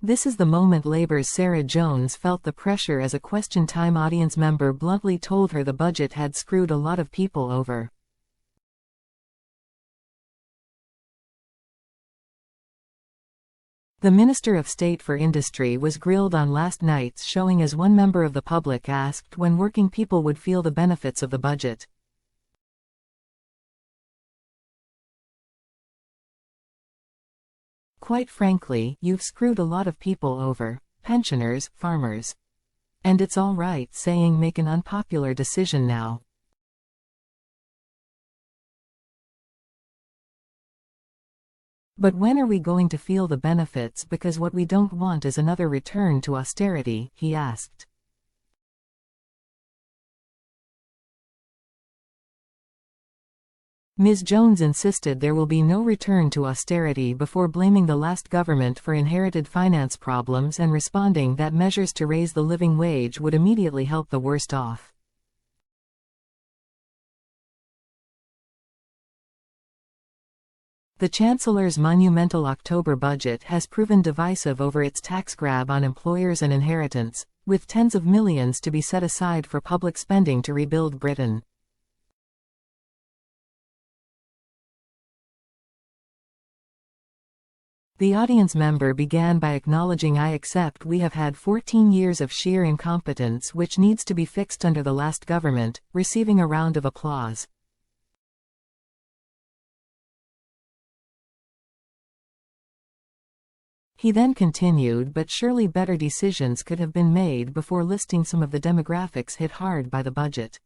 This is the moment Labour's Sarah Jones felt the pressure as a Question Time audience member bluntly told her the budget had screwed a lot of people over. The Minister of State for Industry was grilled on last night's showing as one member of the public asked when working people would feel the benefits of the budget. Quite frankly, you've screwed a lot of people over, pensioners, farmers. And it's all right saying make an unpopular decision now. But when are we going to feel the benefits, because what we don't want is another return to austerity, he asked. Ms. Jones insisted there will be no return to austerity before blaming the last government for inherited finance problems and responding that measures to raise the living wage would immediately help the worst off. The Chancellor's monumental October budget has proven divisive over its tax grab on employers and inheritance, with tens of millions to be set aside for public spending to rebuild Britain. The audience member began by acknowledging, "I accept we have had 14 years of sheer incompetence which needs to be fixed under the last government," receiving a round of applause. He then continued, "But surely better decisions could have been made," before listing some of the demographics hit hard by the budget.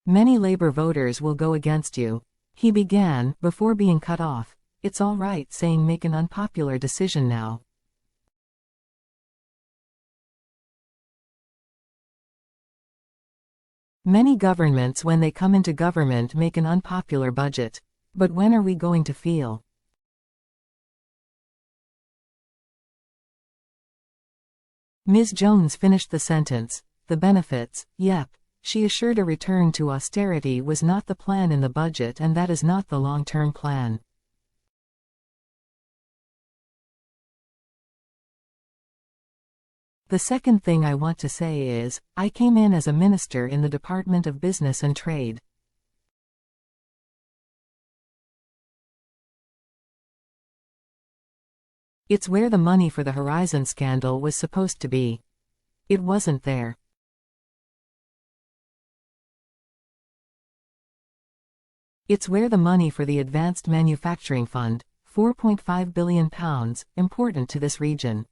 "Many Labour voters will go against you," he began, before being cut off. "It's all right saying make an unpopular decision now." Many governments when they come into government make an unpopular budget. But when are we going to feel? Ms. Jones finished the sentence. "The benefits, yep." She assured a return to austerity was not the plan in the budget, and that is not the long-term plan. "The second thing I want to say is, I came in as a minister in the Department of Business and Trade. It's where the money for the Horizon scandal was supposed to be. It wasn't there. It's where the money for the Advanced Manufacturing Fund, £4.5 billion, important to this region.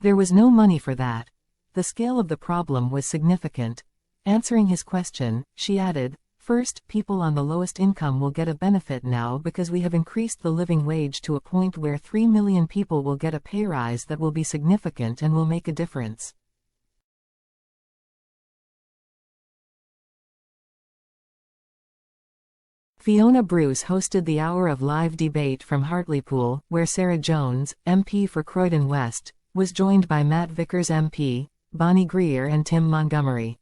There was no money for that. The scale of the problem was significant." Answering his question, she added, "First, people on the lowest income will get a benefit now because we have increased the living wage to a point where 3 million people will get a pay rise that will be significant and will make a difference." Fiona Bruce hosted the hour of live debate from Hartlepool, where Sarah Jones, MP for Croydon West, was joined by Matt Vickers MP, Bonnie Greer and Tim Montgomery.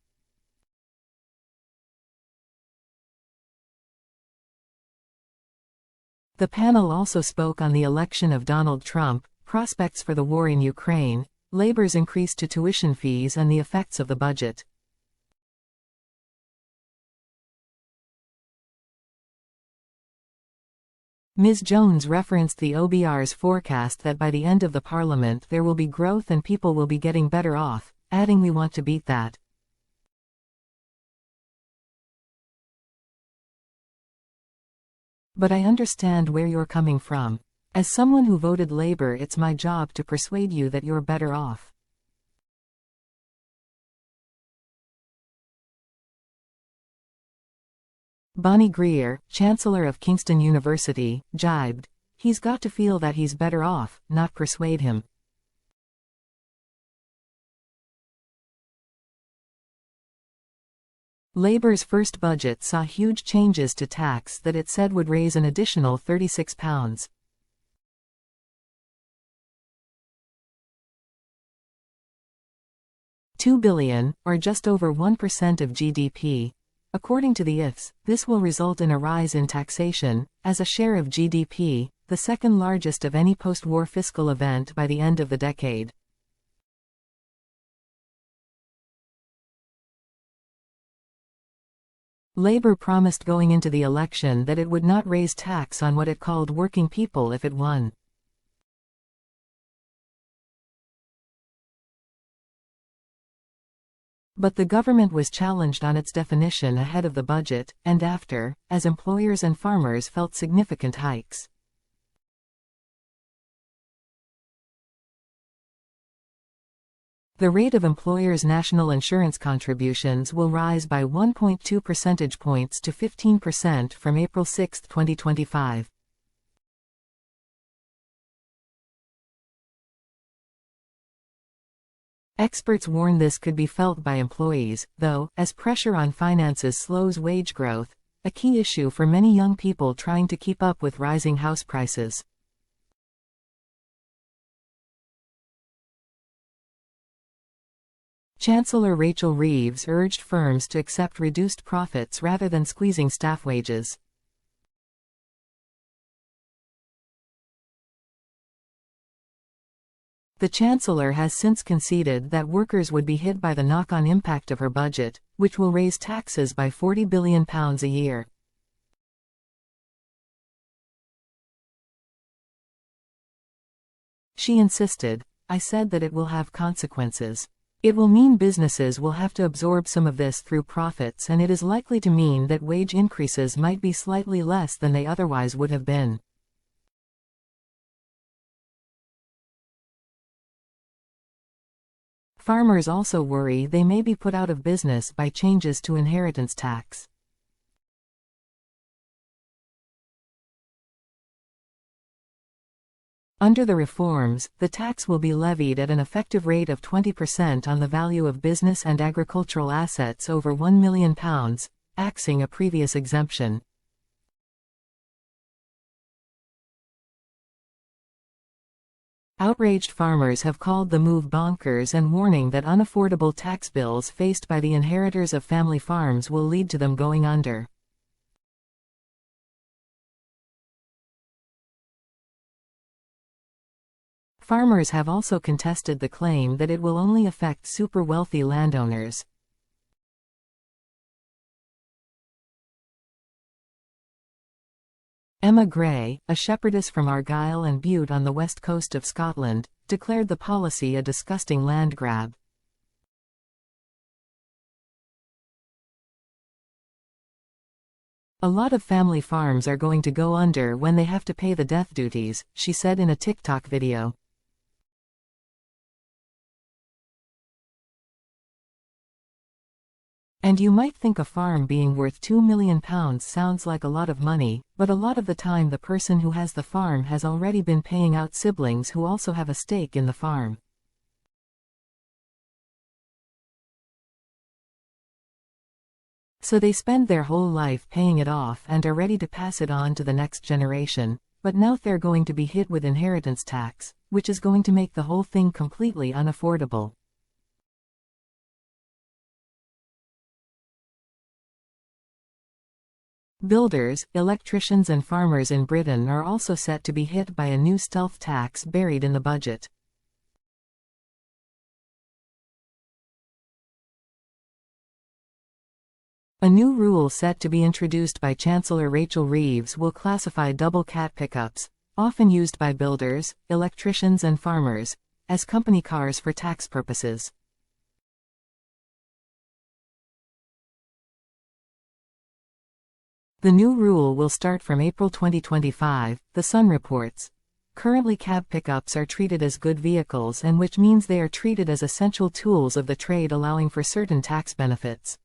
The panel also spoke on the election of Donald Trump, prospects for the war in Ukraine, Labour's increase to tuition fees and the effects of the budget. Ms. Jones referenced the OBR's forecast that by the end of the Parliament there will be growth and people will be getting better off, adding, "We want to beat that." "But I understand where you're coming from. As someone who voted Labour, it's my job to persuade you that you're better off." Bonnie Greer, Chancellor of Kingston University, jibed, "He's got to feel that he's better off, not persuade him." Labour's first budget saw huge changes to tax that it said would raise an additional £36. 2 billion, or just over 1% of GDP. According to the IFS, this will result in a rise in taxation, as a share of GDP, the second largest of any post-war fiscal event by the end of the decade. Labour promised going into the election that it would not raise tax on what it called working people if it won. But the government was challenged on its definition ahead of the budget, and after, as employers and farmers felt significant hikes. The rate of employers' national insurance contributions will rise by 1.2 percentage points to 15% from April 6, 2025. Experts warn this could be felt by employees, though, as pressure on finances slows wage growth, a key issue for many young people trying to keep up with rising house prices. Chancellor Rachel Reeves urged firms to accept reduced profits rather than squeezing staff wages. The Chancellor has since conceded that workers would be hit by the knock-on impact of her budget, which will raise taxes by £40 billion a year. She insisted, "I said that it will have consequences. It will mean businesses will have to absorb some of this through profits, and it is likely to mean that wage increases might be slightly less than they otherwise would have been." Farmers also worry they may be put out of business by changes to inheritance tax. Under the reforms, the tax will be levied at an effective rate of 20% on the value of business and agricultural assets over £1 million, axing a previous exemption. Outraged farmers have called the move bonkers and warning that unaffordable tax bills faced by the inheritors of family farms will lead to them going under. Farmers have also contested the claim that it will only affect super-wealthy landowners. Emma Gray, a shepherdess from Argyll and Bute on the west coast of Scotland, declared the policy a disgusting land grab. "A lot of family farms are going to go under when they have to pay the death duties," she said in a TikTok video. And you might think a farm being worth £2 million sounds like a lot of money, but a lot of the time the person who has the farm has already been paying out siblings who also have a stake in the farm. So they spend their whole life paying it off and are ready to pass it on to the next generation, but now they're going to be hit with inheritance tax, which is going to make the whole thing completely unaffordable. Builders, electricians and farmers in Britain are also set to be hit by a new stealth tax buried in the budget. A new rule set to be introduced by Chancellor Rachel Reeves will classify double cat pickups, often used by builders, electricians and farmers, as company cars for tax purposes. The new rule will start from April 2025, The Sun reports. Currently cab pickups are treated as good vehicles, and which means they are treated as essential tools of the trade, allowing for certain tax benefits.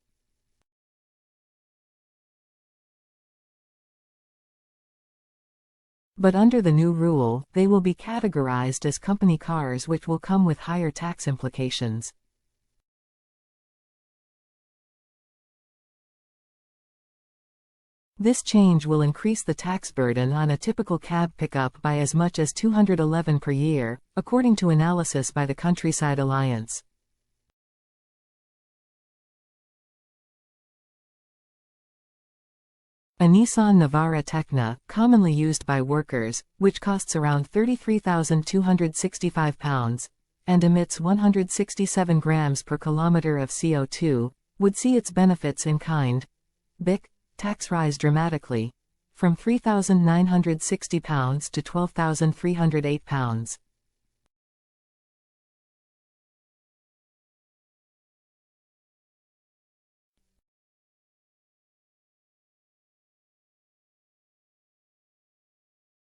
But under the new rule, they will be categorized as company cars, which will come with higher tax implications. This change will increase the tax burden on a typical cab pickup by as much as $211 per year, according to analysis by the Countryside Alliance. A Nissan Navara Tecna, commonly used by workers, which costs around £33,265, and emits 167 grams per kilometre of CO2, would see its benefits in kind. BIC tax rise dramatically, from £3,960 to £12,308.